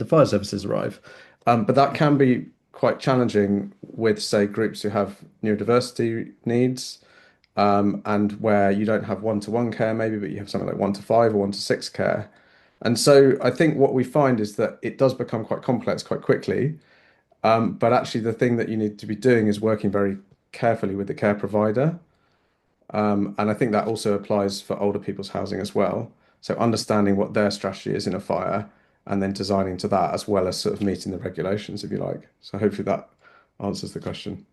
Speaker 3: fire services arrive. But that can be quite challenging with, say, groups who have neurodiversity needs, and where you don't have one-to-one care maybe, but you have something like 1-to-5 or 1-to-6 care. And so I think what we find is that it does become quite complex quite quickly. But actually the thing that you need to be doing is working very carefully with the care provider. And I think that also applies for older people's housing as well. So understanding what their strategy is in a fire and then designing to that, as well as sort of meeting the regulations, if you like. So hopefully that answers the question.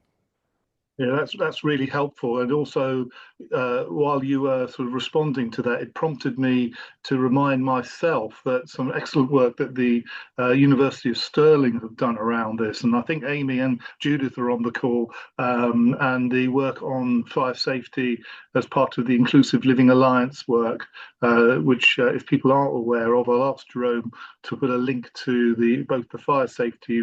Speaker 1: Yeah, that's really helpful. And also, while you were sort of responding to that, it prompted me to remind myself that some excellent work that the University of Stirling have done around this. And I think Amy and Judith are on the call, and the work on fire safety as part of the Inclusive Living Alliance work, which if people aren't aware of, I'll ask Jerome to put a link to both the fire safety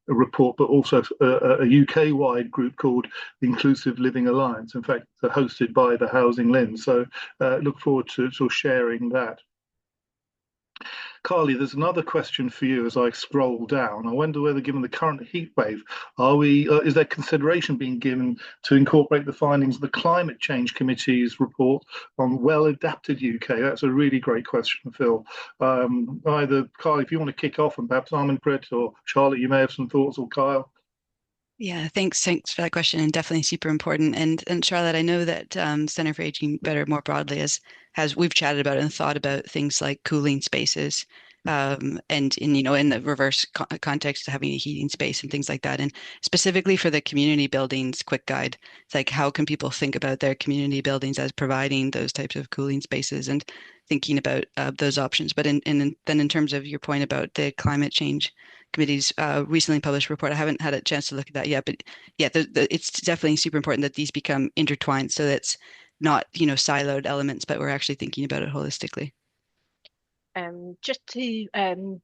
Speaker 1: report, but also a UK-wide group called the Inclusive Living Alliance. In fact, hosted by the HousingLIN. So look forward to sharing that. Carly, there's another question for you as I scroll down. I wonder whether, given the current heat wave, is there consideration being given to incorporate the findings of the Climate Change Committee's report on well-adapted UK? That's a really great question, Phil. Either Carly, if you want to kick off, and perhaps Amanprit or Charlotte, you may have some thoughts, or Kyle.
Speaker 2: Yeah, thanks for that question, and definitely super important. And Charlotte, I know that Center for Aging Better more broadly we've chatted about and thought about things like cooling spaces and in the reverse context, having a heating space and things like that. And specifically for the community buildings quick guide, it's like how can people think about their community buildings as providing those types of cooling spaces and thinking about those options. But then in terms of your point about the climate change committee's recently published report, I haven't had a chance to look at that yet, but yeah, it's definitely super important that these become intertwined so that's not, siloed elements, but we're actually thinking about it holistically.
Speaker 5: Just to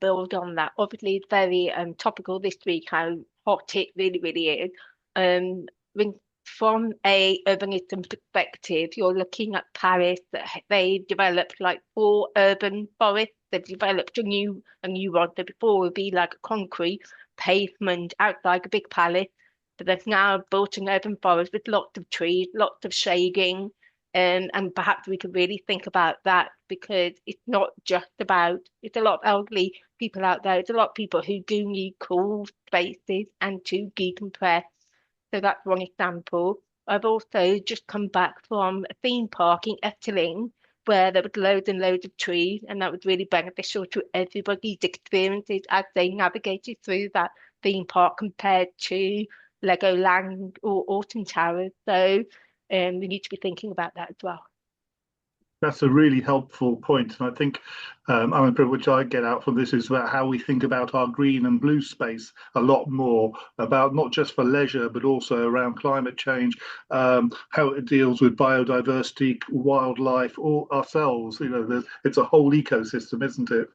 Speaker 5: build on that, obviously it's very topical this week how hot it really, really is. When, from a urbanism perspective, you're looking at Paris. They developed like 4 urban forests. They've developed a new one. So before would be like a concrete pavement outside a big palace, but they've now built an urban forest with lots of trees, lots of shading. And perhaps we could really think about that because it's not just about, it's a lot of elderly people out there. It's a lot of people who do need cool spaces and to decompress. So that's one example. I've also just come back from a theme park in Italy where there was loads and loads of trees, and that was really beneficial to everybody's experiences as they navigated through that theme park compared to Legoland or Alton Towers. So we need to be thinking about that as well.
Speaker 1: That's a really helpful point. And I think, Amanprit, which I get out from this is about how we think about our green and blue space a lot more, about not just for leisure, but also around climate change, how it deals with biodiversity, wildlife, or ourselves. It's a whole ecosystem, isn't it?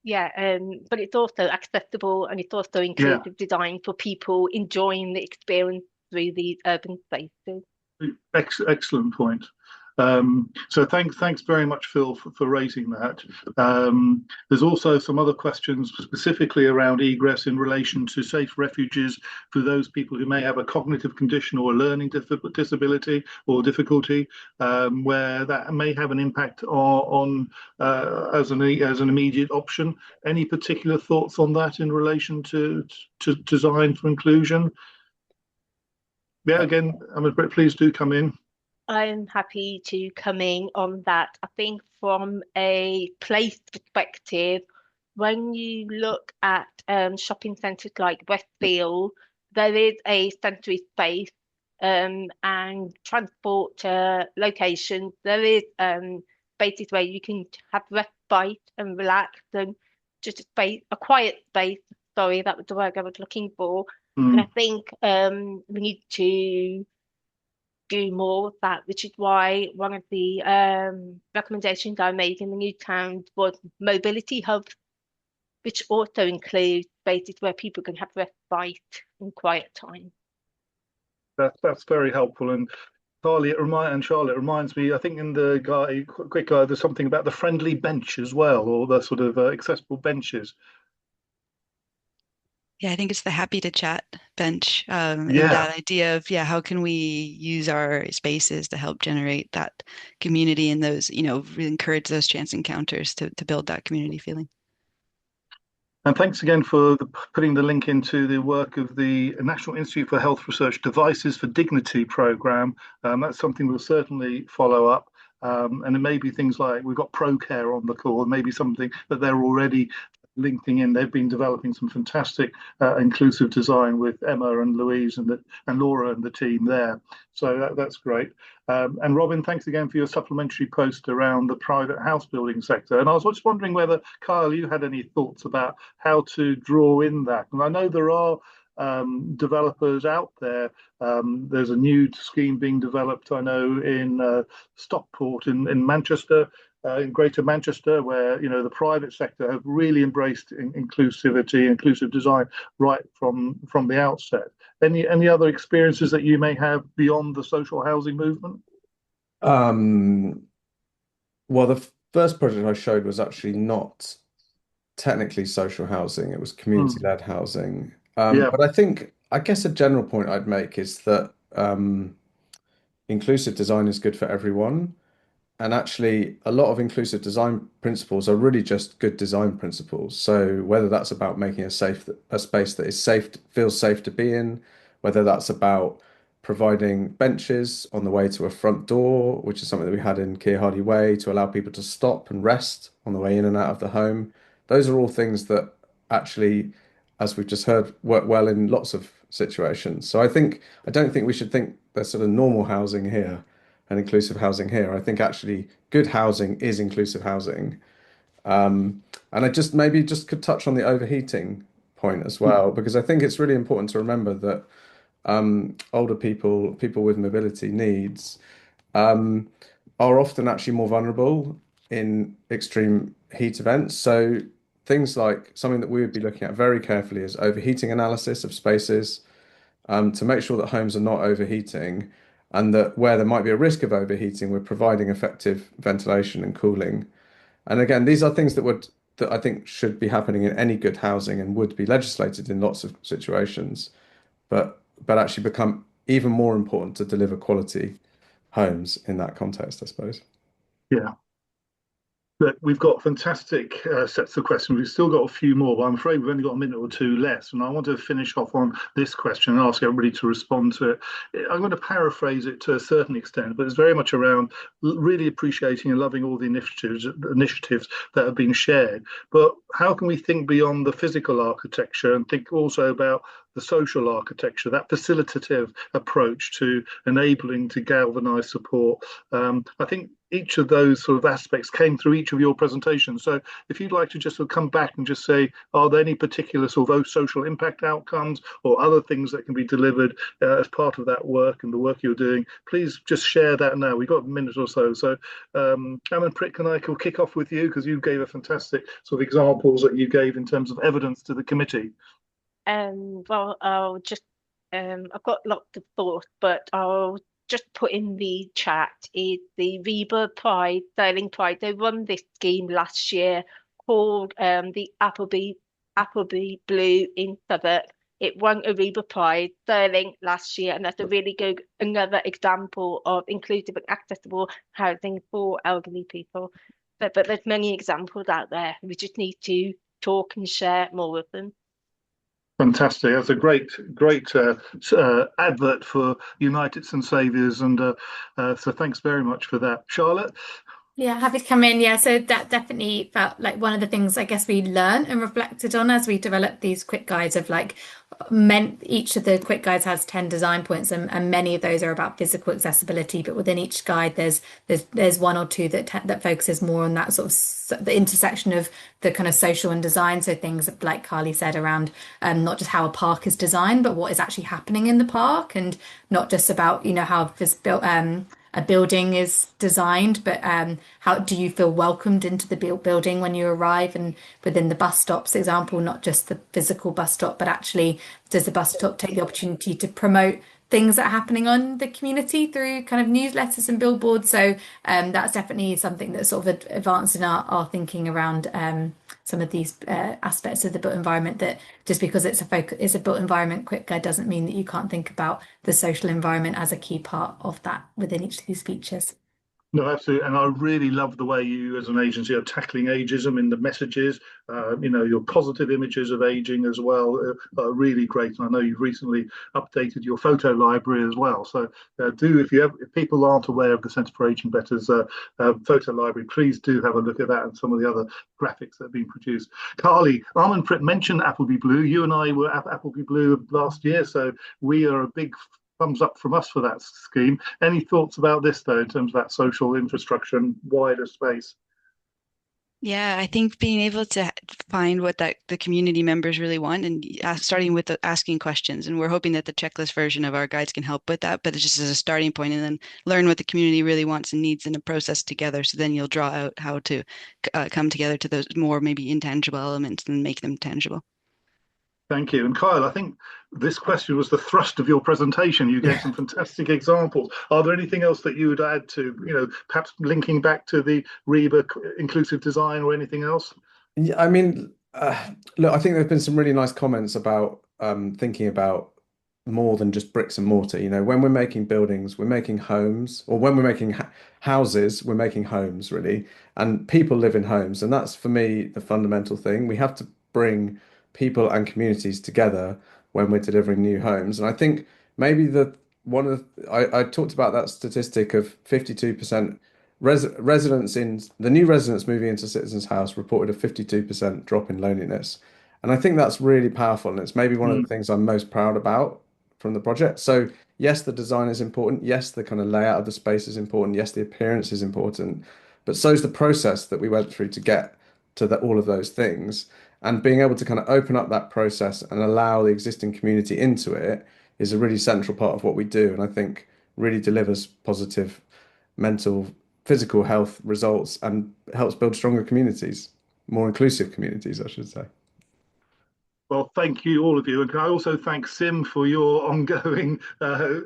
Speaker 5: Yeah, but it's also accessible and it's also inclusive design for people enjoying the experience through these urban spaces.
Speaker 1: Excellent point. So thanks very much, Phil, for raising that. There's also some other questions specifically around egress in relation to safe refuges for those people who may have a cognitive condition or a learning disability or difficulty, where that may have an impact on as an immediate option. Any particular thoughts on that in relation to design for inclusion? Yeah, again, Amanprit, please do come in.
Speaker 5: I'm happy to come in on that. I think from a place perspective, when you look at shopping centres like Westfield, there is a sensory space and transport locations. There is spaces where you can have respite and relax and just a quiet space. Sorry, that was the word I was looking for. And I think we need to do more of that, which is why one of the recommendations I made in the new town was mobility hubs, which also includes spaces where people can have respite and quiet time.
Speaker 1: That's very helpful. And Charlie, Charlotte, it reminds me, I think in the quick guide, there's something about the friendly bench as well, or the sort of accessible benches.
Speaker 2: Yeah, I think it's the happy to chat bench. And that idea of, how can we use our spaces to help generate that community and those, really encourage those chance encounters to build that community feeling.
Speaker 1: And thanks again for putting the link into the work of the National Institute for Health Research Devices for Dignity program. That's something we'll certainly follow up. And it may be things like we've got ProCare on the call, maybe something that they're already linking in. They've been developing some fantastic inclusive design with Emma and Louise and Laura and the team there. So that's great. And Robin, thanks again for your supplementary post around the private house building sector. And I was just wondering whether, Kyle, you had any thoughts about how to draw in that. And I know there are developers out there. There's a new scheme being developed, I know, in Stockport in Manchester, in Greater Manchester, where the private sector have really embraced inclusivity, inclusive design right from the outset. Any other experiences that you may have beyond the social housing movement?
Speaker 3: Well, the first project I showed was actually not technically social housing; it was community-led housing. But I guess a general point I'd make is that inclusive design is good for everyone. And actually, a lot of inclusive design principles are really just good design principles. So whether that's about making a space that is safe, feels safe to be in, whether that's about providing benches on the way to a front door, which is something that we had in Keir Hardie Way to allow people to stop and rest on the way in and out of the home, those are all things that actually, as we've just heard, work well in lots of situations. So I don't think we should think there's sort of normal housing here and inclusive housing here. I think actually good housing is inclusive housing. And I just maybe just could touch on the overheating point as well, because I think it's really important to remember that older people, people with mobility needs, um, are often actually more vulnerable in extreme heat events. So things like something that we would be looking at very carefully is overheating analysis of spaces, to make sure that homes are not overheating, and that where there might be a risk of overheating, we're providing effective ventilation and cooling. And again, these are things that I think should be happening in any good housing and would be legislated in lots of situations, but actually become even more important to deliver quality homes in that context, I suppose.
Speaker 1: Yeah. Look, we've got fantastic sets of questions. We've still got a few more, but I'm afraid we've only got a minute or two left. And I want to finish off on this question and ask everybody to respond to it. I'm going to paraphrase it to a certain extent, but it's very much around really appreciating and loving all the initiatives that have been shared. But how can we think beyond the physical architecture and think also about the social architecture, that facilitative approach to enabling to galvanize support? I think each of those sort of aspects came through each of your presentations. So if you'd like to just sort of come back and just say, are there any particular sort of social impact outcomes or other things that can be delivered as part of that work and the work you're doing, please just share that now. We've got a minute or so. So Amanprit, can I kick off with you, because you gave a fantastic sort of examples that you gave in terms of evidence to the committee.
Speaker 5: Well, I'll just I've got lots of thoughts, but I'll just put in the chat is the Reba Pride, Sterling Pride. They run this scheme last year called the Appleby Blue in Southwark. It won a Reba Pride Sterling last year, and that's a really good another example of inclusive and accessible housing for elderly people. But there's many examples out there. We just need to talk and share more of them.
Speaker 1: Fantastic. That's a great advert for United St Saviours. And so thanks very much for that. Charlotte?
Speaker 4: Yeah, happy to come in. Yeah, so that definitely felt like one of the things I guess we learned and reflected on as we developed these quick guides of like each of the quick guides has 10 design points, and many of those are about physical accessibility, but within each guide there's one or two that focuses more on that sort of the intersection of the kind of social and design. So things like Carly said around not just how a park is designed, but what is actually happening in the park, and not just about how this built a building is designed, but how do you feel welcomed into the building when you arrive? And within the bus stops example, not just the physical bus stop, but actually does the bus stop take the opportunity to promote things that are happening on the community through kind of newsletters and billboards? So that's definitely something that's sort of advanced in our thinking around some of these aspects of the built environment, that just because it's a built environment quick guide doesn't mean that you can't think about the social environment as a key part of that within each of these features.
Speaker 1: No, absolutely. And I really love the way you as an agency are tackling ageism in the messages. Your positive images of aging as well are really great. And I know you've recently updated your photo library as well. So if people aren't aware of the Centre for Aging Better's photo library, please do have a look at that and some of the other graphics that have been produced. Carly, Arnold mentioned Appleby Blue. You and I were at Appleby Blue last year, so we are a big thumbs up from us for that scheme. Any thoughts about this, though, in terms of that social infrastructure and wider space?
Speaker 2: Yeah, I think being able to find what the community members really want, and starting with asking questions, and we're hoping that the checklist version of our guides can help with that, but it's just as a starting point, and then learn what the community really wants and needs in a process together. So then you'll draw out how to come together to those more maybe intangible elements and make them tangible.
Speaker 1: Thank you. And Kyle, I think this question was the thrust of your presentation. You gave some fantastic examples. Are there anything else that you would add to, perhaps linking back to the REBA inclusive design or anything else?
Speaker 3: Yeah, I mean, look, I think there's been some really nice comments about thinking about more than just bricks and mortar. When we're making buildings, we're making homes, or when we're making houses, we're making homes, really. And people live in homes. And that's, for me, the fundamental thing. We have to bring people and communities together when we're delivering new homes. And I think maybe I talked about that statistic of 52% residents in the new residents moving into Citizens House reported a 52% drop in loneliness. And I think that's really powerful. And it's maybe one of the things I'm most proud about from the project. So yes, the design is important. Yes, the kind of layout of the space is important. Yes, the appearance is important. But so is the process that we went through to get to all of those things. And being able to kind of open up that process and allow the existing community into it is a really central part of what we do. And I think really delivers positive mental, physical health results and helps build stronger communities, more inclusive communities, I should say.
Speaker 1: Well, thank you, all of you. And can I also thank Sim for your ongoing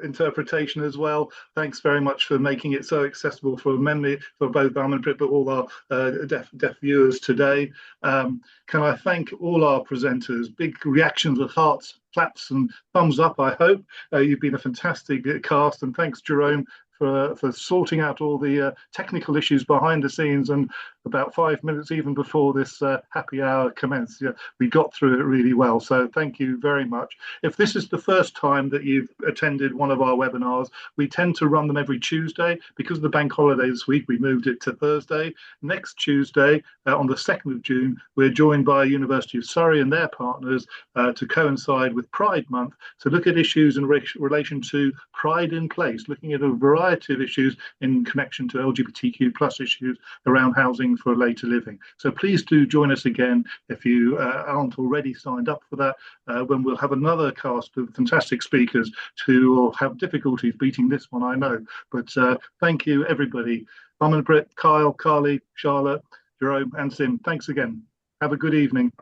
Speaker 1: interpretation as well. Thanks very much for making it so accessible for many, for both Amanprit, but all our deaf viewers today. Can I thank all our presenters? Big reactions with hearts, claps and thumbs up, I hope. You've been a fantastic cast, and thanks, Jerome, for sorting out all the technical issues behind the scenes, and about 5 minutes even before this happy hour commenced. Yeah, we got through it really well, so thank you very much. If this is the first time that you've attended one of our webinars, we tend to run them every Tuesday. Because of the bank holiday this week, we moved it to Thursday. Next Tuesday, on the 2nd of June, we're joined by University of Surrey and their partners to coincide with Pride Month to look at issues in relation to Pride in Place, looking at a variety of issues in connection to LGBTQ plus issues around housing for later living. So please do join us again if you aren't already signed up for that, when we'll have another cast of fantastic speakers who will have difficulties beating this one, I know. But thank you, everybody. Amanprit, Kyle, Carly, Charlotte, Jerome and Sim, thanks again. Have a good evening.